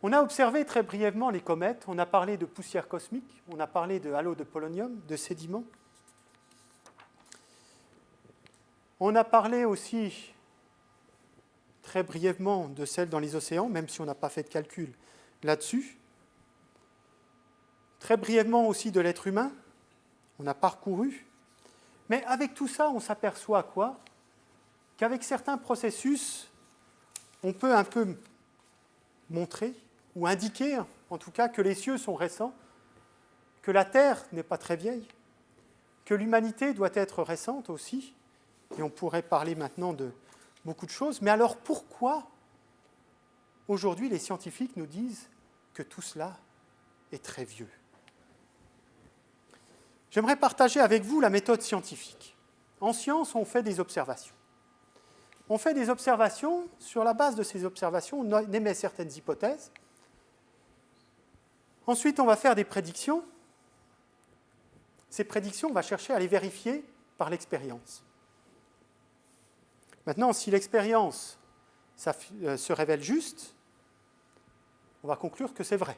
On a observé très brièvement les comètes, on a parlé de poussière cosmique, on a parlé de halos de polonium, de sédiments. On a parlé aussi très brièvement de celles dans les océans, même si on n'a pas fait de calcul là-dessus. Très brièvement aussi de l'être humain, on a parcouru. Mais avec tout ça, on s'aperçoit quoi? Qu'avec certains processus, on peut un peu montrer ou indiquer, en tout cas, que les cieux sont récents, que la Terre n'est pas très vieille, que l'humanité doit être récente aussi, et on pourrait parler maintenant de beaucoup de choses. Mais alors pourquoi, aujourd'hui, les scientifiques nous disent que tout cela est très vieux? J'aimerais partager avec vous la méthode scientifique. En science, on fait des observations. On fait des observations, sur la base de ces observations, on émet certaines hypothèses. Ensuite, on va faire des prédictions. Ces prédictions, on va chercher à les vérifier par l'expérience. Maintenant, si l'expérience se révèle juste, on va conclure que c'est vrai.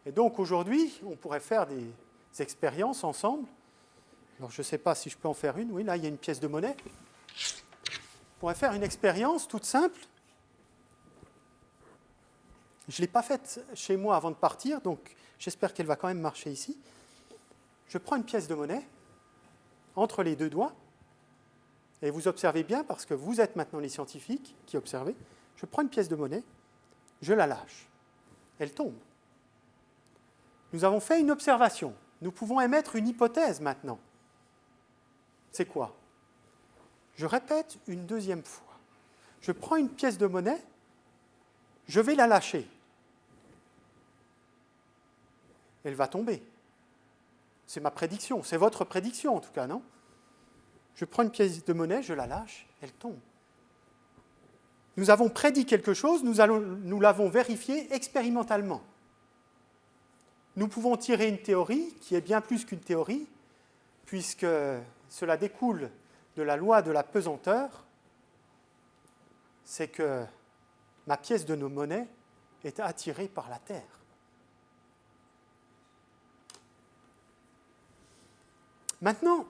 Et donc, aujourd'hui, on pourrait faire des expériences ensemble. Alors, je ne sais pas si je peux en faire une. Oui, là, il y a une pièce de monnaie. On pourrait faire une expérience toute simple. Je ne l'ai pas faite chez moi avant de partir, donc j'espère qu'elle va quand même marcher ici. Je prends une pièce de monnaie entre les deux doigts, et vous observez bien, parce que vous êtes maintenant les scientifiques qui observez. Je prends une pièce de monnaie, je la lâche. Elle tombe. Nous avons fait une observation. Nous pouvons émettre une hypothèse maintenant. C'est quoi? Je répète une deuxième fois. Je prends une pièce de monnaie, je vais la lâcher. Elle va tomber. C'est ma prédiction, c'est votre prédiction en tout cas, non? Je prends une pièce de monnaie, je la lâche, elle tombe. Nous avons prédit quelque chose, nous l'avons vérifié expérimentalement. Nous pouvons tirer une théorie qui est bien plus qu'une théorie, puisque cela découle de la loi de la pesanteur, c'est que ma pièce de monnaie est attirée par la Terre. Maintenant,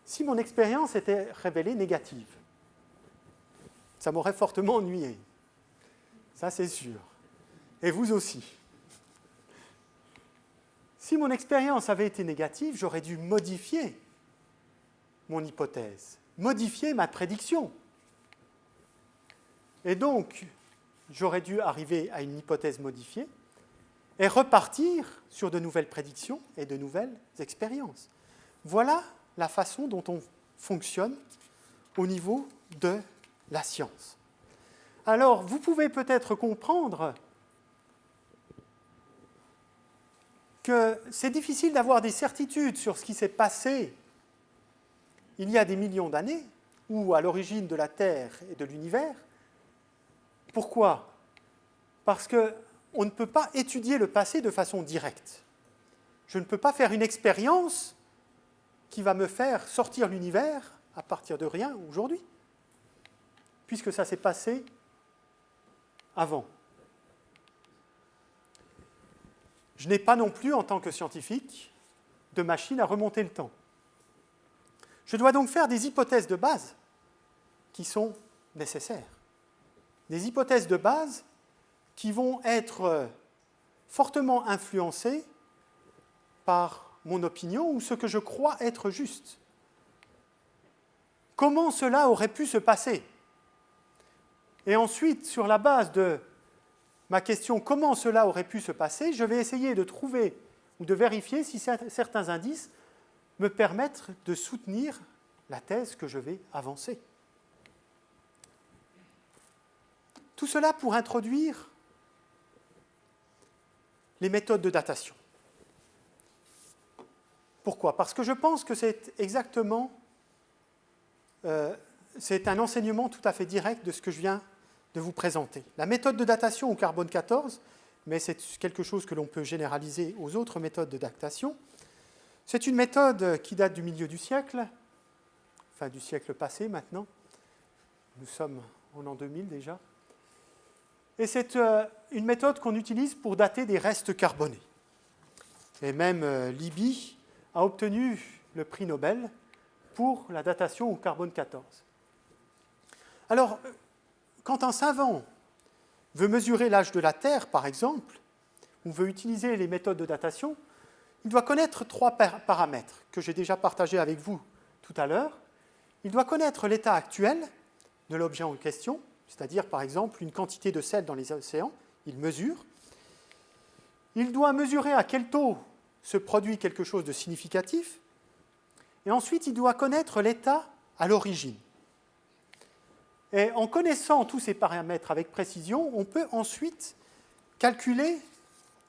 si mon expérience était révélée négative, ça m'aurait fortement ennuyé. Ça, c'est sûr. Et vous aussi. Si mon expérience avait été négative, j'aurais dû modifier mon hypothèse, modifier ma prédiction. Et donc, j'aurais dû arriver à une hypothèse modifiée et repartir sur de nouvelles prédictions et de nouvelles expériences. Voilà la façon dont on fonctionne au niveau de la science. Alors, vous pouvez peut-être comprendre que c'est difficile d'avoir des certitudes sur ce qui s'est passé il y a des millions d'années, ou à l'origine de la Terre et de l'univers. Pourquoi? Parce qu'on ne peut pas étudier le passé de façon directe. Je ne peux pas faire une expérience qui va me faire sortir l'univers à partir de rien aujourd'hui, puisque ça s'est passé avant. Je n'ai pas non plus, en tant que scientifique, de machine à remonter le temps. Je dois donc faire des hypothèses de base qui sont nécessaires. Des hypothèses de base qui vont être fortement influencées par mon opinion ou ce que je crois être juste. Comment cela aurait pu se passer? Et ensuite, sur la base de ma question « comment cela aurait pu se passer ?», je vais essayer de trouver ou de vérifier si certains indices me permettent de soutenir la thèse que je vais avancer. Tout cela pour introduire les méthodes de datation. Pourquoi? Parce que je pense que c'est exactement, c'est un enseignement tout à fait direct de ce que je viens de vous présenter. La méthode de datation au carbone 14, mais c'est quelque chose que l'on peut généraliser aux autres méthodes de datation, c'est une méthode qui date du milieu du siècle, enfin du siècle passé maintenant, nous sommes en l'an 2000 déjà, Et c'est une méthode qu'on utilise pour dater des restes carbonés. Et même Libby a obtenu le prix Nobel pour la datation au carbone 14. Alors, quand un savant veut mesurer l'âge de la Terre, par exemple, ou veut utiliser les méthodes de datation, il doit connaître 3 paramètres que j'ai déjà partagés avec vous tout à l'heure. Il doit connaître l'état actuel de l'objet en question, c'est-à-dire, par exemple, une quantité de sel dans les océans, il mesure. Il doit mesurer à quel taux se produit quelque chose de significatif, et ensuite, il doit connaître l'état à l'origine. Et en connaissant tous ces paramètres avec précision, on peut ensuite calculer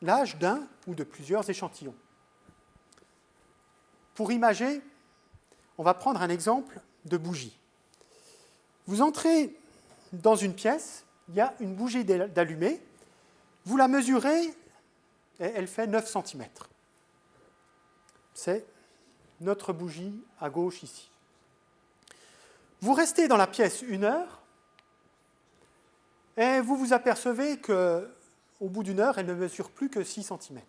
l'âge d'un ou de plusieurs échantillons. Pour imager, on va prendre un exemple de bougie. Vous entrez dans une pièce, il y a une bougie d'allumée, vous la mesurez et elle fait 9 cm. C'est notre bougie à gauche ici. Vous restez dans la pièce 1 heure et vous vous apercevez qu'au bout d'1 heure, elle ne mesure plus que 6 cm.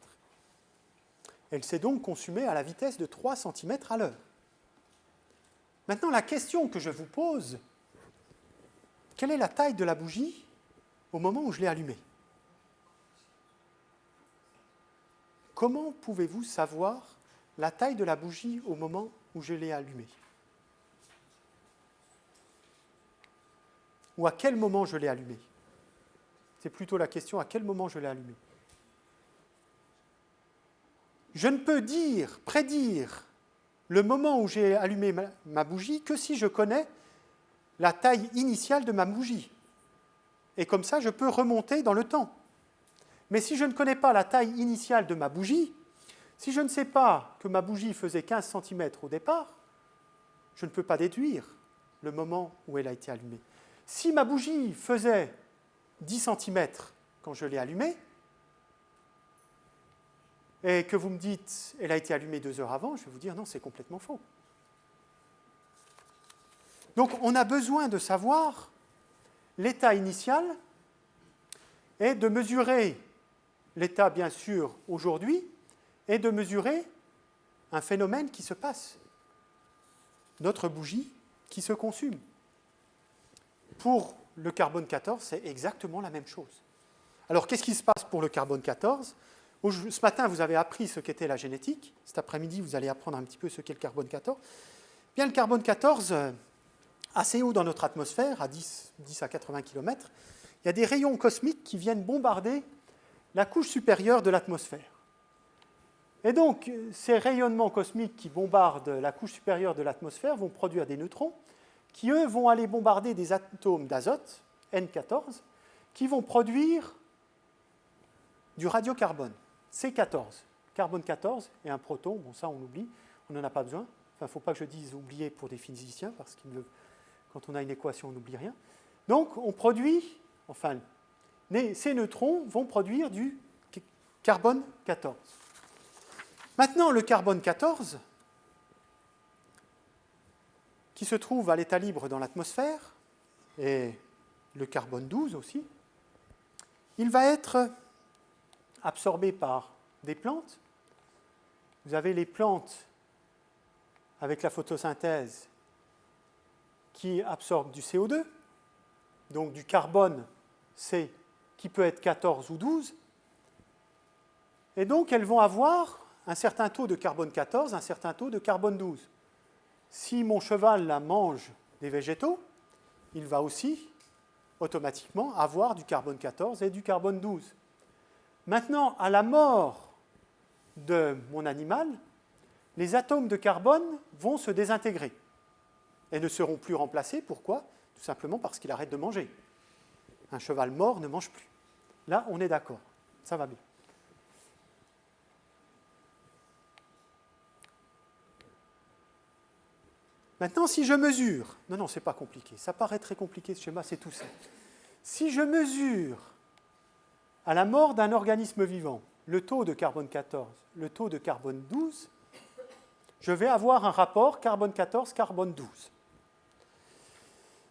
Elle s'est donc consumée à la vitesse de 3 cm à l'heure. Maintenant, la question que je vous pose, quelle est la taille de la bougie au moment où je l'ai allumée? Comment pouvez-vous savoir la taille de la bougie au moment où je l'ai allumée? Ou à quel moment je l'ai allumée? C'est plutôt la question, à quel moment je l'ai allumée? Je ne peux prédire le moment où j'ai allumé ma bougie que si je connais la taille initiale de ma bougie. Et comme ça, je peux remonter dans le temps. Mais si je ne connais pas la taille initiale de ma bougie, si je ne sais pas que ma bougie faisait 15 cm au départ, je ne peux pas déduire le moment où elle a été allumée. Si ma bougie faisait 10 cm quand je l'ai allumée, et que vous me dites elle a été allumée 2 heures avant, je vais vous dire non, c'est complètement faux. Donc on a besoin de savoir l'état initial et de mesurer l'état, bien sûr, aujourd'hui, et de mesurer un phénomène qui se passe, notre bougie qui se consume. Pour le carbone 14, c'est exactement la même chose. Alors qu'est-ce qui se passe pour le carbone 14 ? Ce matin, vous avez appris ce qu'était la génétique. Cet après-midi, vous allez apprendre un petit peu ce qu'est le carbone 14. Bien, le carbone 14, assez haut dans notre atmosphère, à 10 à 80 km, il y a des rayons cosmiques qui viennent bombarder la couche supérieure de l'atmosphère. Et donc, ces rayonnements cosmiques qui bombardent la couche supérieure de l'atmosphère vont produire des neutrons qui, eux, vont aller bombarder des atomes d'azote, N14, qui vont produire du radiocarbone, C14. Carbone 14 et un proton, bon ça on oublie, on n'en a pas besoin. Enfin, il ne faut pas que je dise oublier pour des physiciens, parce que quand on a une équation, on n'oublie rien. Donc, on produit, enfin, ces neutrons vont produire du carbone 14. Maintenant, le carbone 14, qui se trouve à l'état libre dans l'atmosphère, et le carbone 12 aussi, il va être absorbé par des plantes. Vous avez les plantes avec la photosynthèse qui absorbent du CO2, donc du carbone C qui peut être 14 ou 12, et donc elles vont avoir un certain taux de carbone 14, un certain taux de carbone 12. Si mon cheval là, mange des végétaux, il va aussi automatiquement avoir du carbone 14 et du carbone 12. Maintenant, à la mort de mon animal, les atomes de carbone vont se désintégrer et ne seront plus remplacés. Pourquoi ? Tout simplement parce qu'il arrête de manger. Un cheval mort ne mange plus. Là, on est d'accord. Ça va bien. Maintenant, si je mesure... Non, ce n'est pas compliqué. Ça paraît très compliqué, ce schéma, c'est tout ça. Si je mesure à la mort d'un organisme vivant le taux de carbone 14, le taux de carbone 12, je vais avoir un rapport carbone 14, carbone 12.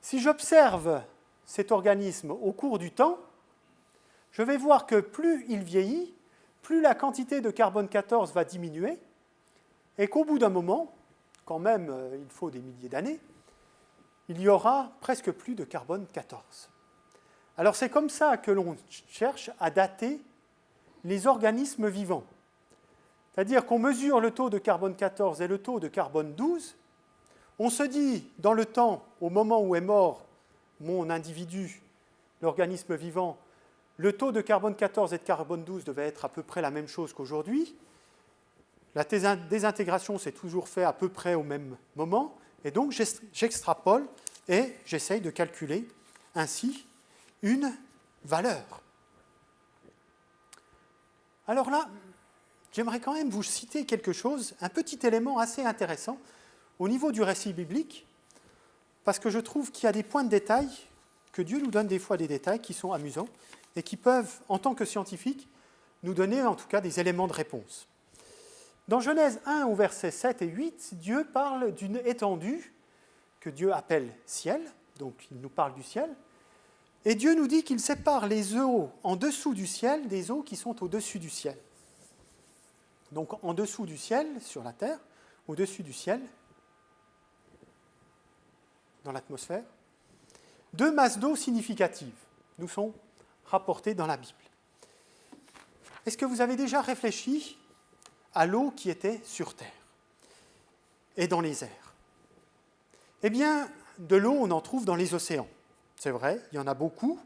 Si j'observe cet organisme au cours du temps, je vais voir que plus il vieillit, plus la quantité de carbone 14 va diminuer, et qu'au bout d'un moment, quand même il faut des milliers d'années, il y aura presque plus de carbone 14. Alors c'est comme ça que l'on cherche à dater les organismes vivants. C'est-à-dire qu'on mesure le taux de carbone 14 et le taux de carbone 12, on se dit, dans le temps, au moment où est mort mon individu, l'organisme vivant, le taux de carbone 14 et de carbone 12 devait être à peu près la même chose qu'aujourd'hui. La désintégration s'est toujours fait à peu près au même moment, et donc j'extrapole et j'essaye de calculer ainsi une valeur. Alors là, j'aimerais quand même vous citer quelque chose, un petit élément assez intéressant au niveau du récit biblique, parce que je trouve qu'il y a des points de détail, que Dieu nous donne des fois des détails qui sont amusants et qui peuvent, en tant que scientifiques, nous donner en tout cas des éléments de réponse. Dans Genèse 1, au verset 7 et 8, Dieu parle d'une étendue que Dieu appelle ciel, donc il nous parle du ciel, et Dieu nous dit qu'il sépare les eaux en dessous du ciel des eaux qui sont au-dessus du ciel. Donc en dessous du ciel, sur la terre, au-dessus du ciel, dans l'atmosphère, deux masses d'eau significatives nous sont rapportées dans la Bible. Est-ce que vous avez déjà réfléchi à l'eau qui était sur terre et dans les airs? Eh bien, de l'eau, on en trouve dans les océans. C'est vrai, il y en a beaucoup.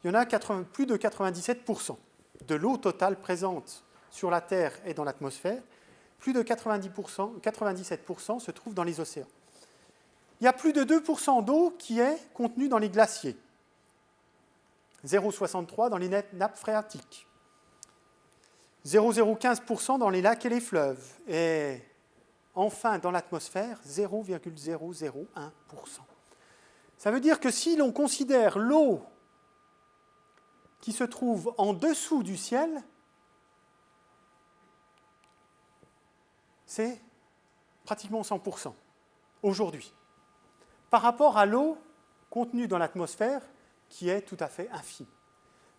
Il y en a plus de 97% de l'eau totale présente sur la Terre et dans l'atmosphère. Plus de 97% se trouve dans les océans. Il y a plus de 2% d'eau qui est contenue dans les glaciers. 0,63% dans les nappes phréatiques. 0,015% dans les lacs et les fleuves. Et enfin, dans l'atmosphère, 0,001%. Ça veut dire que si l'on considère l'eau qui se trouve en dessous du ciel, c'est pratiquement 100% aujourd'hui, par rapport à l'eau contenue dans l'atmosphère qui est tout à fait infime.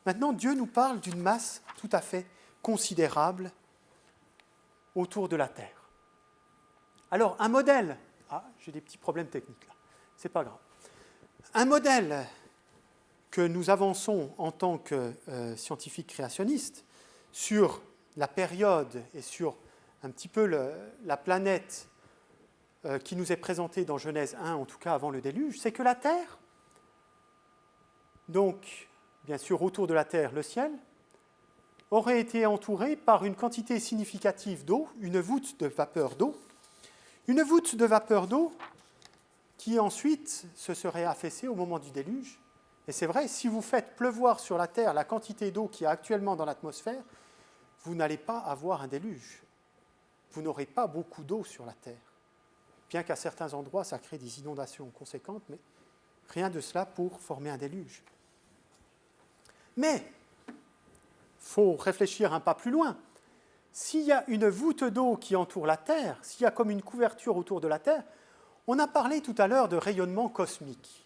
Maintenant, Dieu nous parle d'une masse tout à fait considérable autour de la Terre. Alors, un modèle... Ah, j'ai des petits problèmes techniques là, c'est pas grave. Un modèle que nous avançons en tant que scientifiques créationnistes sur la période et sur un petit peu la planète qui nous est présentée dans Genèse 1, en tout cas avant le déluge, c'est que la Terre, donc bien sûr autour de la Terre le ciel, aurait été entourée par une quantité significative d'eau, une voûte de vapeur d'eau, qui ensuite se serait affaissée au moment du déluge. Et c'est vrai, si vous faites pleuvoir sur la Terre la quantité d'eau qu'il y a actuellement dans l'atmosphère, vous n'allez pas avoir un déluge. Vous n'aurez pas beaucoup d'eau sur la Terre. Bien qu'à certains endroits, ça crée des inondations conséquentes, mais rien de cela pour former un déluge. Mais, il faut réfléchir un pas plus loin. S'il y a une voûte d'eau qui entoure la Terre, s'il y a comme une couverture autour de la Terre, on a parlé tout à l'heure de rayonnement cosmique.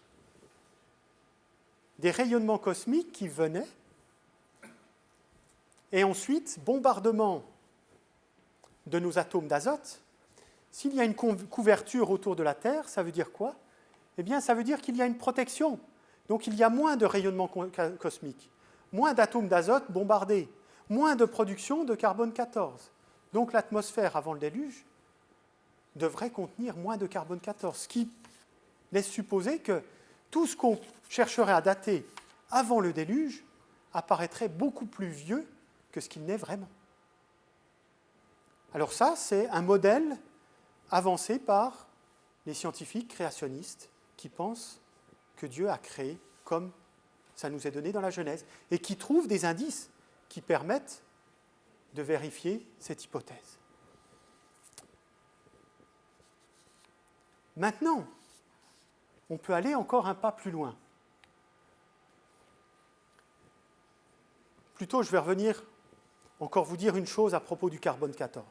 Des rayonnements cosmiques qui venaient, et ensuite, bombardement de nos atomes d'azote. S'il y a une couverture autour de la Terre, ça veut dire quoi? Eh bien, ça veut dire qu'il y a une protection. Donc, il y a moins de rayonnement cosmique, moins d'atomes d'azote bombardés, moins de production de carbone 14. Donc, l'atmosphère avant le déluge devrait contenir moins de carbone 14, ce qui laisse supposer que tout ce qu'on chercherait à dater avant le déluge apparaîtrait beaucoup plus vieux que ce qu'il n'est vraiment. Alors ça, c'est un modèle avancé par les scientifiques créationnistes qui pensent que Dieu a créé comme ça nous est donné dans la Genèse et qui trouvent des indices qui permettent de vérifier cette hypothèse. Maintenant, on peut aller encore un pas plus loin. Plutôt, je vais revenir encore vous dire une chose à propos du carbone 14.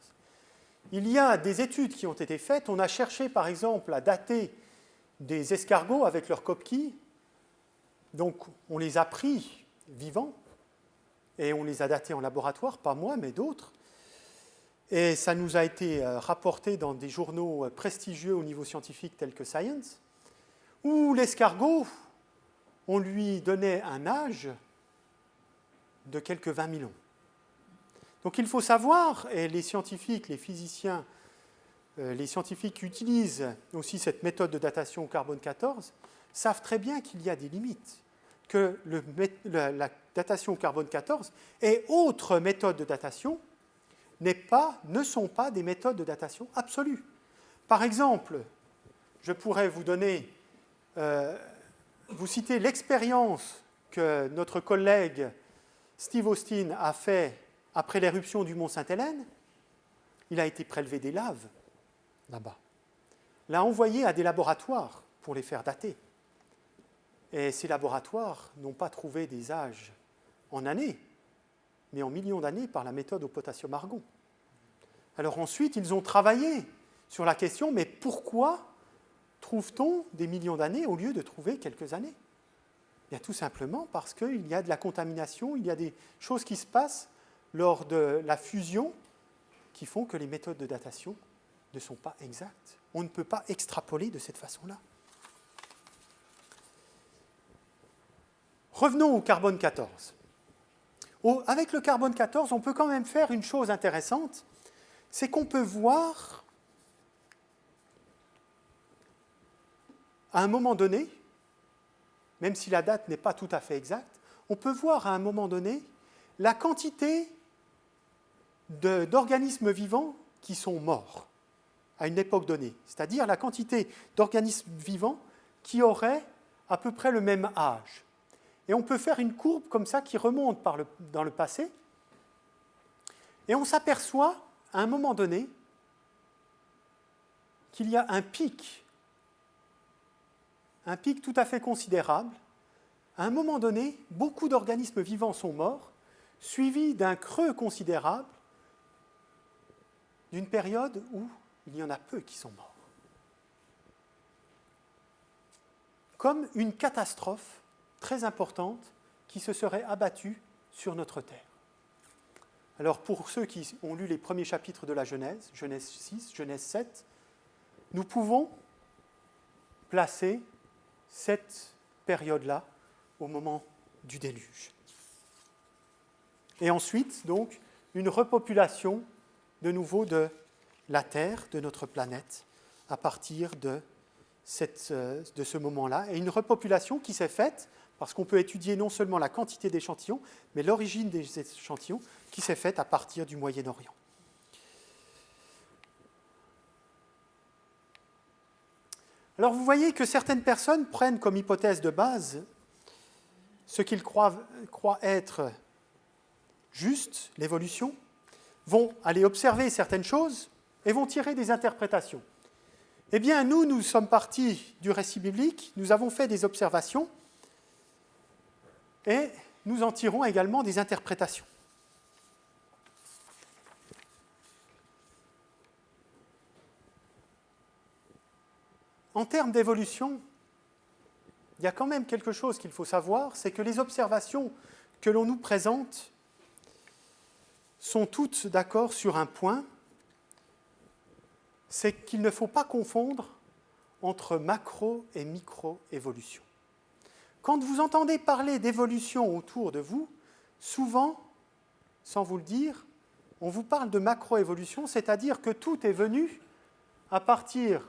Il y a des études qui ont été faites. On a cherché, par exemple, à dater des escargots avec leurs coquilles. Donc, on les a pris vivants. et on les a datés en laboratoire, pas moi, mais d'autres. Et ça nous a été rapporté dans des journaux prestigieux au niveau scientifique tels que Science, où l'escargot, on lui donnait un âge de quelques 20 000 ans. Donc il faut savoir, et les scientifiques, les physiciens, les scientifiques qui utilisent aussi cette méthode de datation au carbone 14, savent très bien qu'il y a des limites, que la datation au carbone 14 et autres méthodes de datation ne sont pas des méthodes de datation absolues. Par exemple, je pourrais vous donner, vous citer l'expérience que notre collègue Steve Austin a fait après l'éruption du mont Sainte-Hélène. Il a été prélevé des laves là-bas, l'a envoyé à des laboratoires pour les faire dater. Et ces laboratoires n'ont pas trouvé des âges en années, mais en millions d'années par la méthode au potassium-argon. Alors ensuite, ils ont travaillé sur la question, mais pourquoi trouve-t-on des millions d'années au lieu de trouver quelques années? Bien, tout simplement parce qu'il y a de la contamination, il y a des choses qui se passent lors de la fusion qui font que les méthodes de datation ne sont pas exactes. On ne peut pas extrapoler de cette façon-là. Revenons au carbone 14. Avec le carbone 14, on peut quand même faire une chose intéressante, c'est qu'on peut voir, à un moment donné, même si la date n'est pas tout à fait exacte, on peut voir à un moment donné la quantité d'organismes vivants qui sont morts à une époque donnée, c'est-à-dire la quantité d'organismes vivants qui auraient à peu près le même âge. Et on peut faire une courbe comme ça qui remonte dans le passé, et on s'aperçoit à un moment donné qu'il y a un pic tout à fait considérable. À un moment donné, beaucoup d'organismes vivants sont morts, suivi d'un creux considérable, d'une période où il y en a peu qui sont morts. Comme une catastrophe très importante qui se serait abattue sur notre Terre. Alors pour ceux qui ont lu les premiers chapitres de la Genèse, Genèse 6, Genèse 7, nous pouvons placer cette période-là au moment du déluge. Et ensuite, donc, une repopulation de nouveau de la Terre, de notre planète, à partir de ce moment-là, et une repopulation qui s'est faite, parce qu'on peut étudier non seulement la quantité d'échantillons, mais l'origine des échantillons, qui s'est faite à partir du Moyen-Orient. Alors vous voyez que certaines personnes prennent comme hypothèse de base ce qu'ils croient être juste, l'évolution, vont aller observer certaines choses et vont tirer des interprétations. Eh bien, nous sommes partis du récit biblique, nous avons fait des observations et nous en tirons également des interprétations. En termes d'évolution, il y a quand même quelque chose qu'il faut savoir, c'est que les observations que l'on nous présente sont toutes d'accord sur un point, c'est qu'il ne faut pas confondre entre macro et micro-évolution. Quand vous entendez parler d'évolution autour de vous, souvent, sans vous le dire, on vous parle de macro-évolution, c'est-à-dire que tout est venu à partir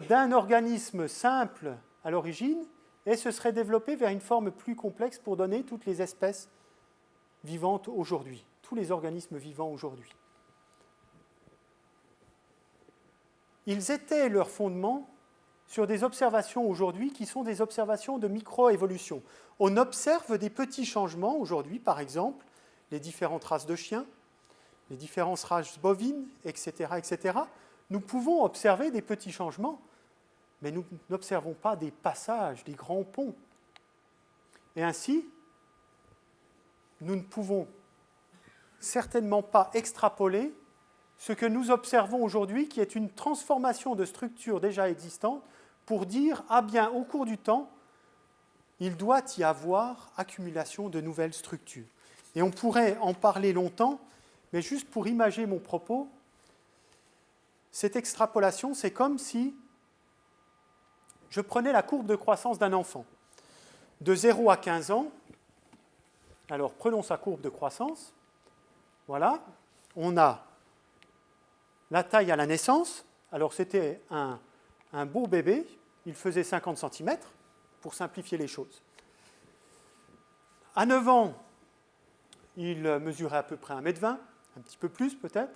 d'un organisme simple à l'origine et se serait développé vers une forme plus complexe pour donner toutes les espèces vivantes aujourd'hui, tous les organismes vivants aujourd'hui. Ils étaient leur fondement sur des observations aujourd'hui qui sont des observations de micro-évolution. On observe des petits changements aujourd'hui, par exemple, les différentes races de chiens, les différentes races bovines, etc., etc. Nous pouvons observer des petits changements, mais nous n'observons pas des passages, des grands ponts. Et ainsi, nous ne pouvons certainement pas extrapoler ce que nous observons aujourd'hui, qui est une transformation de structures déjà existantes, pour dire, ah bien, au cours du temps, il doit y avoir accumulation de nouvelles structures. Et on pourrait en parler longtemps, mais juste pour imager mon propos, cette extrapolation, c'est comme si je prenais la courbe de croissance d'un enfant. De 0 à 15 ans, alors prenons sa courbe de croissance, voilà, on a la taille à la naissance, alors c'était un beau bébé, il faisait 50 cm, pour simplifier les choses. À 9 ans, il mesurait à peu près 1,20 m, un petit peu plus peut-être.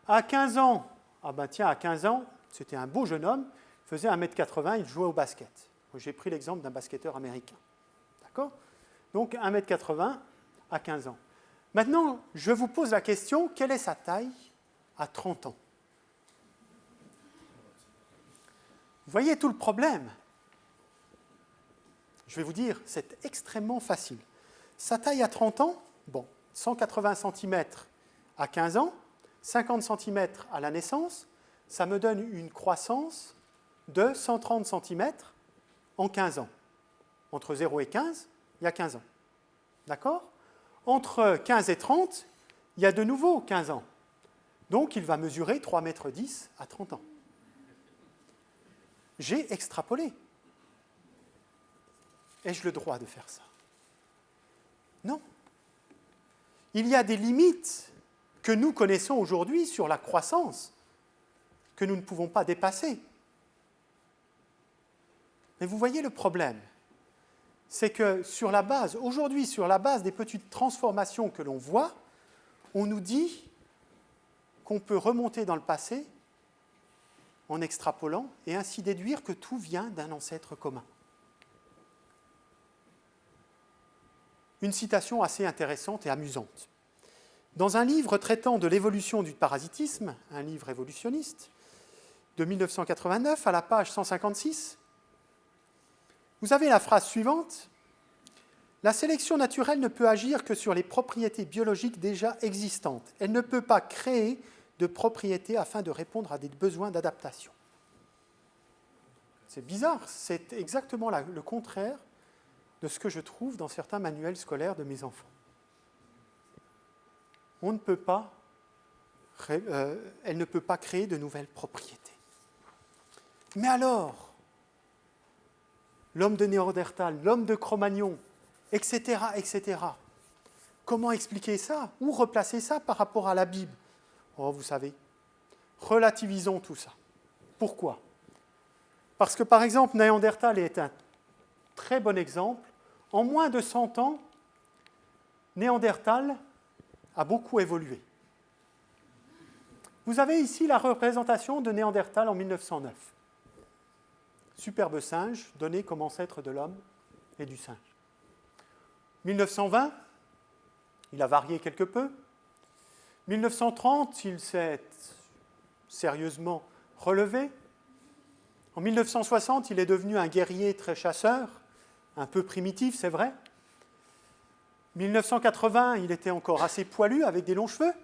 À 15 ans, à 15 ans, c'était un beau jeune homme, il faisait 1,80 m, il jouait au basket. J'ai pris l'exemple d'un basketteur américain. D'accord ? Donc 1,80 m à 15 ans. Maintenant, je vous pose la question, quelle est sa taille à 30 ans ? Vous voyez tout le problème ? Je vais vous dire, c'est extrêmement facile. Sa taille à 30 ans, 180 cm à 15 ans, 50 cm à la naissance, ça me donne une croissance de 130 cm en 15 ans. Entre 0 et 15, il y a 15 ans. D'accord ? Entre 15 et 30, il y a de nouveau 15 ans. Donc, il va mesurer 3,10 m à 30 ans. J'ai extrapolé. Ai-je le droit de faire ça ? Non. Il y a des limites que nous connaissons aujourd'hui sur la croissance que nous ne pouvons pas dépasser. Mais vous voyez le problème, c'est que aujourd'hui, sur la base des petites transformations que l'on voit, on nous dit qu'on peut remonter dans le passé en extrapolant et ainsi déduire que tout vient d'un ancêtre commun. Une citation assez intéressante et amusante. Dans un livre traitant de l'évolution du parasitisme, un livre évolutionniste, de 1989, à la page 156, vous avez la phrase suivante. « La sélection naturelle ne peut agir que sur les propriétés biologiques déjà existantes. Elle ne peut pas créer de propriétés afin de répondre à des besoins d'adaptation. » C'est bizarre, c'est exactement le contraire de ce que je trouve dans certains manuels scolaires de mes enfants. Elle ne peut pas créer de nouvelles propriétés. Mais alors, l'homme de Néandertal, l'homme de Cro-Magnon, etc., etc., comment expliquer ça? Ou replacer ça par rapport à la Bible? Oh, vous savez, relativisons tout ça. Pourquoi? Parce que, par exemple, Néandertal est un très bon exemple. En moins de 100 ans, Néandertal a beaucoup évolué. Vous avez ici la représentation de Néandertal en 1909. Superbe singe, donné comme ancêtre de l'homme et du singe. 1920, il a varié quelque peu. 1930, il s'est sérieusement relevé. En 1960, il est devenu un guerrier très chasseur, un peu primitif, c'est vrai. 1980, il était encore assez poilu, avec des longs cheveux.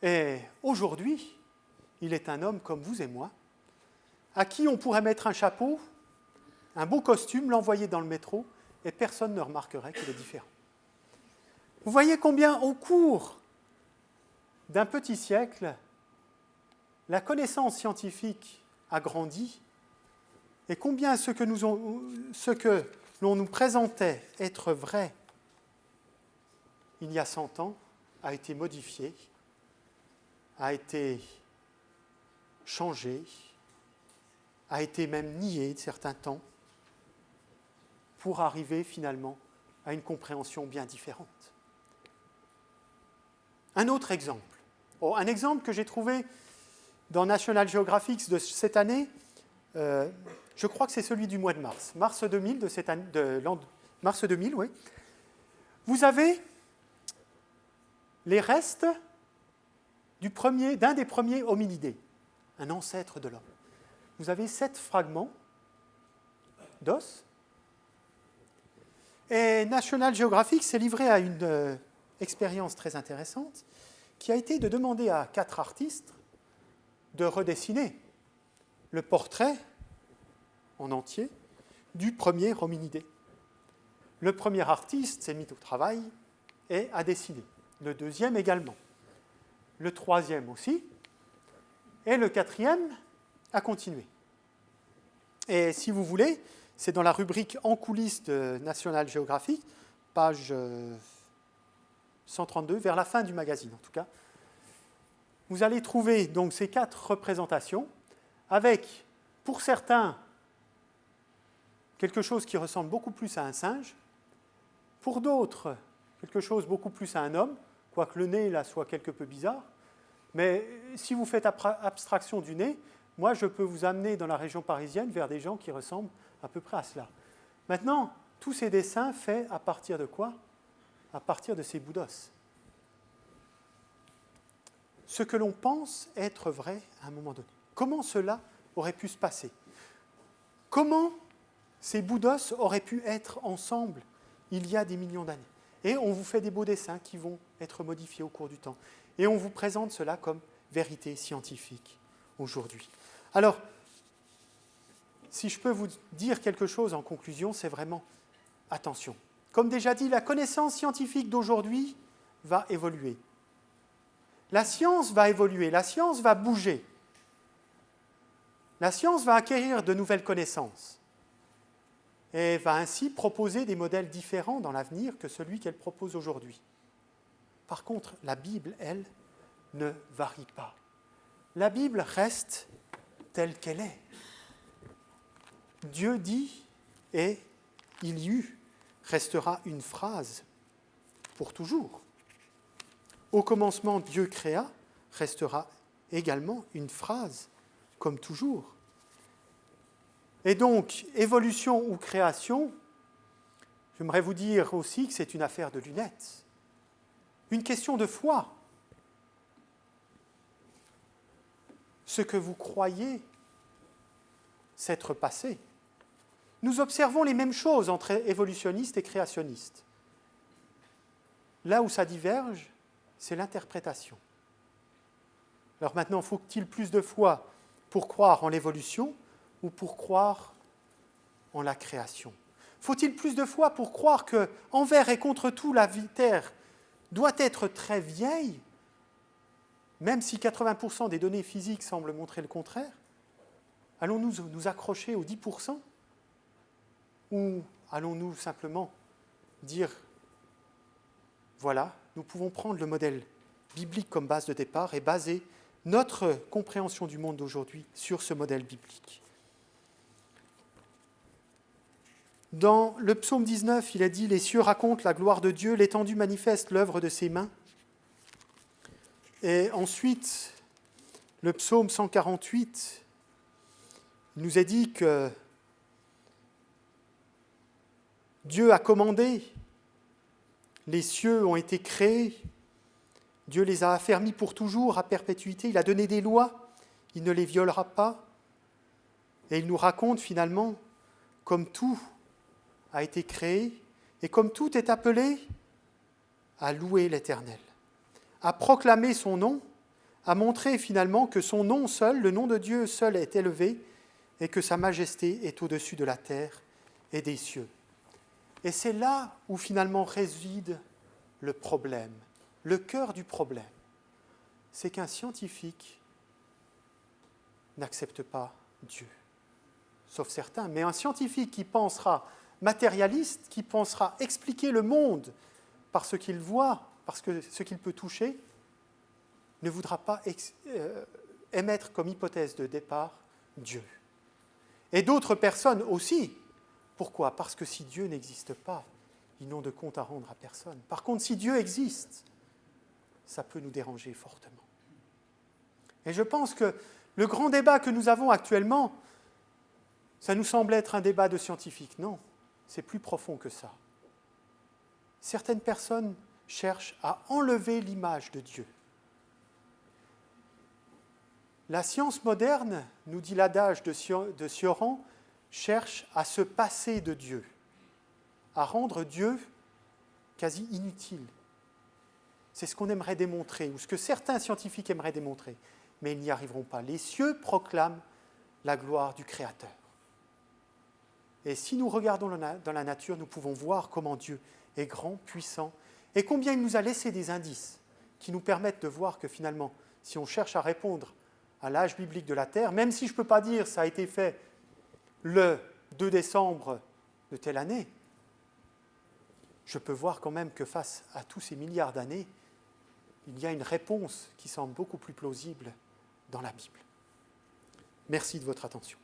Et aujourd'hui, il est un homme comme vous et moi, à qui on pourrait mettre un chapeau, un beau costume, l'envoyer dans le métro, et personne ne remarquerait qu'il est différent. Vous voyez combien, au cours d'un petit siècle, la connaissance scientifique a grandi, et combien ce que l'on nous présentait être vrai il y a 100 ans a été modifié, a été changé, a été même nié de certains temps, pour arriver finalement à une compréhension bien différente. Un autre exemple, un exemple que j'ai trouvé dans National Geographic de cette année, je crois que c'est celui du mois de mars, mars 2000, mars 2000, oui. Vous avez les restes d'un des premiers hominidés, un ancêtre de l'homme. Vous avez 7 fragments d'os. Et National Geographic s'est livré à une expérience très intéressante qui a été de demander à 4 artistes de redessiner le portrait en entier du premier hominidé. Le premier artiste s'est mis au travail et a dessiné. Le deuxième également. Le troisième aussi. Et le quatrième a continué. Et si vous voulez, c'est dans la rubrique En coulisses de National Geographic, page 132, vers la fin du magazine en tout cas. Vous allez trouver donc ces 4 représentations avec, pour certains, quelque chose qui ressemble beaucoup plus à un singe, pour d'autres, quelque chose beaucoup plus à un homme, quoique le nez là soit quelque peu bizarre. Mais si vous faites abstraction du nez, moi je peux vous amener dans la région parisienne vers des gens qui ressemblent à peu près à cela. Maintenant, tous ces dessins faits à partir de quoi? À partir de ces bouts d'os. Ce que l'on pense être vrai à un moment donné. Comment cela aurait pu se passer? Comment ces bouts d'os auraient pu être ensemble il y a des millions d'années? Et on vous fait des beaux dessins qui vont être modifiés au cours du temps. Et on vous présente cela comme vérité scientifique aujourd'hui. Alors, si je peux vous dire quelque chose en conclusion, c'est vraiment attention. Comme déjà dit, la connaissance scientifique d'aujourd'hui va évoluer. La science va évoluer, la science va bouger. La science va acquérir de nouvelles connaissances et va ainsi proposer des modèles différents dans l'avenir que celui qu'elle propose aujourd'hui. Par contre, la Bible, elle, ne varie pas. La Bible reste telle qu'elle est. Dieu dit, et il y eut, restera une phrase pour toujours. Au commencement, Dieu créa, restera également une phrase, comme toujours. Et donc, évolution ou création, j'aimerais vous dire aussi que c'est une affaire de lunettes, une question de foi. Ce que vous croyez s'être passé. Nous observons les mêmes choses entre évolutionnistes et créationnistes. Là où ça diverge, c'est l'interprétation. Alors maintenant, faut-il plus de foi pour croire en l'évolution ou pour croire en la création? Faut-il plus de foi pour croire que, envers et contre tout, la Terre doit être très vieille, même si 80% des données physiques semblent montrer le contraire? Allons-nous nous accrocher aux 10% ou allons-nous simplement dire, voilà, nous pouvons prendre le modèle biblique comme base de départ et baser notre compréhension du monde d'aujourd'hui sur ce modèle biblique. Dans le psaume 19, il est dit « Les cieux racontent la gloire de Dieu, l'étendue manifeste l'œuvre de ses mains ». Et ensuite, le psaume 148, il nous est dit que Dieu a commandé, les cieux ont été créés, Dieu les a affermis pour toujours, à perpétuité, il a donné des lois, il ne les violera pas. Et il nous raconte finalement, comme tout a été créé, et comme tout est appelé à louer l'Éternel, à proclamer son nom, à montrer finalement que son nom seul, le nom de Dieu seul est élevé, et que sa majesté est au-dessus de la terre et des cieux. Et c'est là où finalement réside le problème, le cœur du problème. C'est qu'un scientifique n'accepte pas Dieu, sauf certains, mais un scientifique qui pensera matérialiste, qui pensera expliquer le monde par ce qu'il voit, parce que ce qu'il peut toucher, ne voudra pas émettre comme hypothèse de départ Dieu. Et d'autres personnes aussi. Pourquoi? Parce que si Dieu n'existe pas, ils n'ont de compte à rendre à personne. Par contre, si Dieu existe, ça peut nous déranger fortement. Et je pense que le grand débat que nous avons actuellement, ça nous semble être un débat de scientifiques. Non, c'est plus profond que ça. Certaines personnes cherchent à enlever l'image de Dieu. La science moderne, nous dit l'adage de Sioran, cherche à se passer de Dieu, à rendre Dieu quasi inutile. C'est ce qu'on aimerait démontrer, ou ce que certains scientifiques aimeraient démontrer, mais ils n'y arriveront pas. Les cieux proclament la gloire du Créateur. Et si nous regardons dans la nature, nous pouvons voir comment Dieu est grand, puissant, et combien il nous a laissé des indices qui nous permettent de voir que finalement, si on cherche à répondre à l'âge biblique de la Terre, même si je ne peux pas dire ça a été fait le 2 décembre de telle année, je peux voir quand même que face à tous ces milliards d'années, il y a une réponse qui semble beaucoup plus plausible dans la Bible. Merci de votre attention.